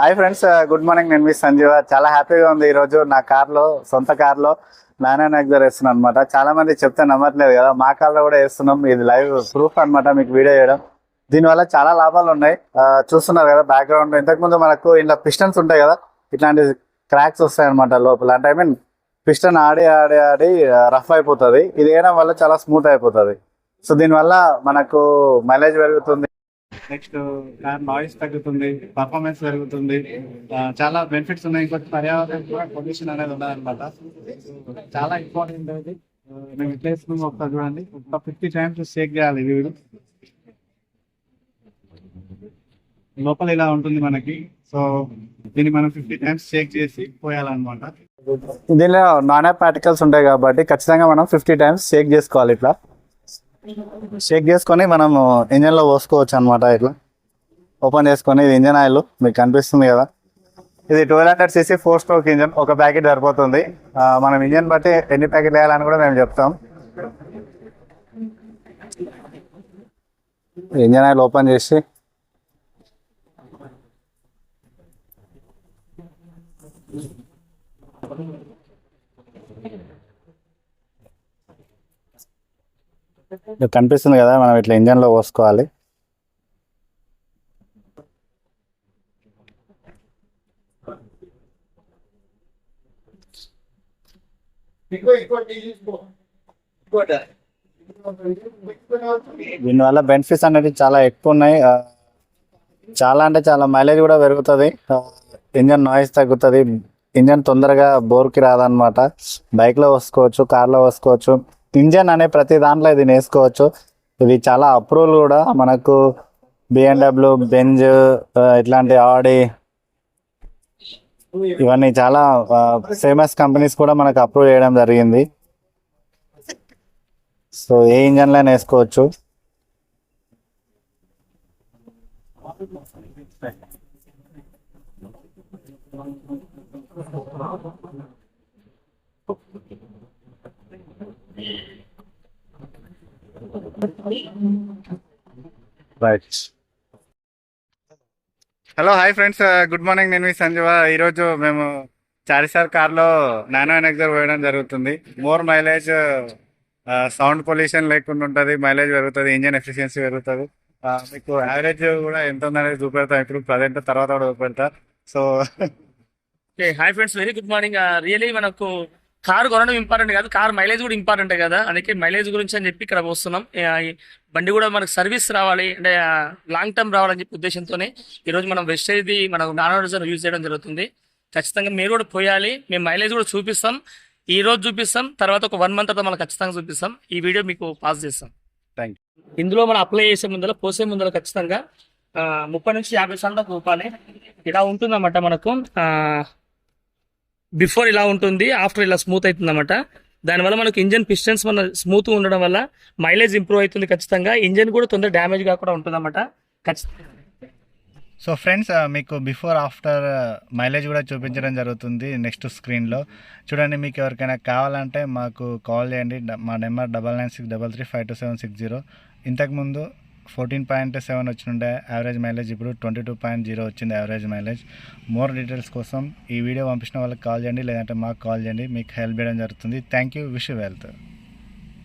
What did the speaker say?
Hi friends, good morning. నేను మీ సంజీవ. చాలా హ్యాపీగా ఉంది ఈరోజు నా కార్లో, సొంత కార్లో 996 వేస్తున్నాను అనమాట. చాలా మంది చెప్తే నమ్మట్లేదు కదా, మా కార్లో కూడా వేస్తున్నాం. ఇది లైవ్ ప్రూఫ్ అనమాట మీకు వీడియో చేయడం. దీనివల్ల చాలా లాభాలు ఉన్నాయి. చూస్తున్నారు కదా బ్యాక్గ్రౌండ్. ఇంతకుముందు మనకు ఇలా పిస్టన్స్ ఉంటాయి కదా, ఇట్లాంటి క్రాక్స్ వస్తాయి అనమాట లోపల. అంటే పిస్టన్ ఆడి ఆడి ఆడి రఫ్ అయిపోతుంది. ఇది వేయడం వల్ల చాలా స్మూత్ అయిపోతుంది. సో దీనివల్ల మనకు మైలేజ్ పెరుగుతుంది, నెక్స్ట్ కార్ నాయిస్ తగ్గుతుంది, పర్ఫార్మెన్స్ పెరుగుతుంది. చాలా బెనిఫిట్స్ ఉన్నాయి. ఇంకొక పర్యావరణం కూడా పొల్యూషన్ అనేది ఉండదన్నమాట. చాలా ఇంపార్టెంట్ అది. మేము ఇట్లా వేసుకున్నాం, ఒకసారి చూడండి. ఒక 50 times షేక్ చేయాలి. ఇది లోపల ఇలా ఉంటుంది మనకి. సో దీన్ని మనం 50 times షేక్ చేసి పోయాలన్నమాట. దీనిలో నాన్ పార్టికల్స్ ఉంటాయి కాబట్టి ఖచ్చితంగా మనం 50 times షేక్ చేసుకోవాలి. ఇట్లా షేక్ చేసుకొని మనం ఇంజన్లో పోసుకోవచ్చు అనమాట. ఇట్లా ఓపెన్ చేసుకొని, ఇది ఇంజన్ ఆయిల్ మీకు కనిపిస్తుంది కదా. ఇది 1200cc 4-stroke ఇంజన్. ఒక ప్యాకెట్ సరిపోతుంది. మనం ఇంజన్ బట్టి ఎన్ని ప్యాకెట్లు వేయాలని కూడా మేము చెప్తాం. ఇంజన్ ఆయిల్ ఓపెన్ చేసి కనిపిస్తుంది కదా, మనం ఇట్లా ఇంజన్లో పోసుకోవాలి. దీనివల్ల బెనిఫిట్స్ అనేది చాలా ఎక్కువ ఉన్నాయి. చాలా అంటే చాలా మైలేజ్ కూడా పెరుగుతుంది. ఇంజన్ నాయిస్ తగ్గుతుంది. ఇంజన్ తొందరగా బోర్కి రాదనమాట. బైక్లో వేసుకోవచ్చు, కార్లో వేసుకోవచ్చు. ఇంజన్ అనే ప్రతి దాంట్లో ఇది వేసుకోవచ్చు. ఇది చాలా అప్రూవల్ కూడా. మనకు BMW, బెంజ్, ఇట్లాంటి ఆడి, ఇవన్నీ చాలా ఫేమస్ కంపెనీస్ కూడా మనకు అప్రూవ్ చేయడం జరిగింది. సో ఏ ఇంజన్లో వేసుకోవచ్చు. Right. Hello, hi friends, good morning. నేను మీ సంజీవ. ఈరోజు మేము చారిసార్ కార్లో 996 వేయడం జరుగుతుంది. మోర్ మైలేజ్, సౌండ్ పొల్యూషన్ లేకుండా ఉంటుంది, మైలేజ్ పెరుగుతుంది, ఇంజన్ ఎఫిషియన్సీ పెరుగుతుంది. మీకు యావరేజ్ కూడా ఎంత ఉందనేది చూపెడతాం. ఇప్పుడు ప్రజెంట్ తర్వాత కూడా చూపెడతా. So hi friends, very good morning. Really మనకు కార్ కొనడం ఇంపార్టెంట్ కాదు, కార్ మైలేజ్ కూడా ఇంపార్టెంట్ కదా. అందుకే మైలేజ్ గురించి అని చెప్పి ఇక్కడ వస్తున్నాం. బండి కూడా మనకు సర్వీస్ రావాలి, అంటే లాంగ్ టర్మ్ రావాలని చెప్పి ఉద్దేశంతోనే ఈరోజు మనం వెస్టేజ్ది మనకు 996 యూజ్ చేయడం జరుగుతుంది. ఖచ్చితంగా మీరు కూడా పోయాలి. మేము మైలేజ్ కూడా చూపిస్తాం. ఈ రోజు చూపిస్తాం, తర్వాత ఒక 1 month తర్వాత మనం ఖచ్చితంగా చూపిస్తాం. ఈ వీడియో మీకు పాస్ చేస్తాం. Thank you. ఇందులో మనం అప్లై చేసే ముందర, పోసే ముందర ఖచ్చితంగా 30 నుంచి 50 సార్లు ఊపాలి. ఇలా ఉంటుందన్నమాట. మనకు బిఫోర్ ఇలా ఉంటుంది, ఆఫ్టర్ ఇలా స్మూత్ అవుతుంది అన్నమాట. దానివల్ల మనకు ఇంజన్ పిస్టన్స్ మన స్మూత్ ఉండడం వల్ల మైలేజ్ ఇంప్రూవ్ అవుతుంది. ఖచ్చితంగా ఇంజన్ కూడా తొందర డ్యామేజ్ కాకుండా ఉంటుంది అన్నమాట. సో ఫ్రెండ్స్, మీకు బిఫోర్ ఆఫ్టర్ మైలేజ్ కూడా చూపించడం జరుగుతుంది నెక్స్ట్ స్క్రీన్లో. చూడండి, మీకు ఎవరికైనా కావాలంటే మాకు కాల్ చేయండి. మా నెంబర్ 9963335270. ఇంతకుముందు 14.7 వచ్చిండే యావరేజ్ మైలేజ్, ఇప్పుడు 22.0 వచ్చింది యావరేజ్ మైలేజ్. మోర్ డీటెయిల్స్ కోసం ఈ వీడియో పంపించిన వాళ్ళకి కాల్ చేయండి, లేదంటే మాకు కాల్ చేయండి. మీకు హెల్ప్ చేయడం జరుగుతుంది. Thank you. Wish you wealth.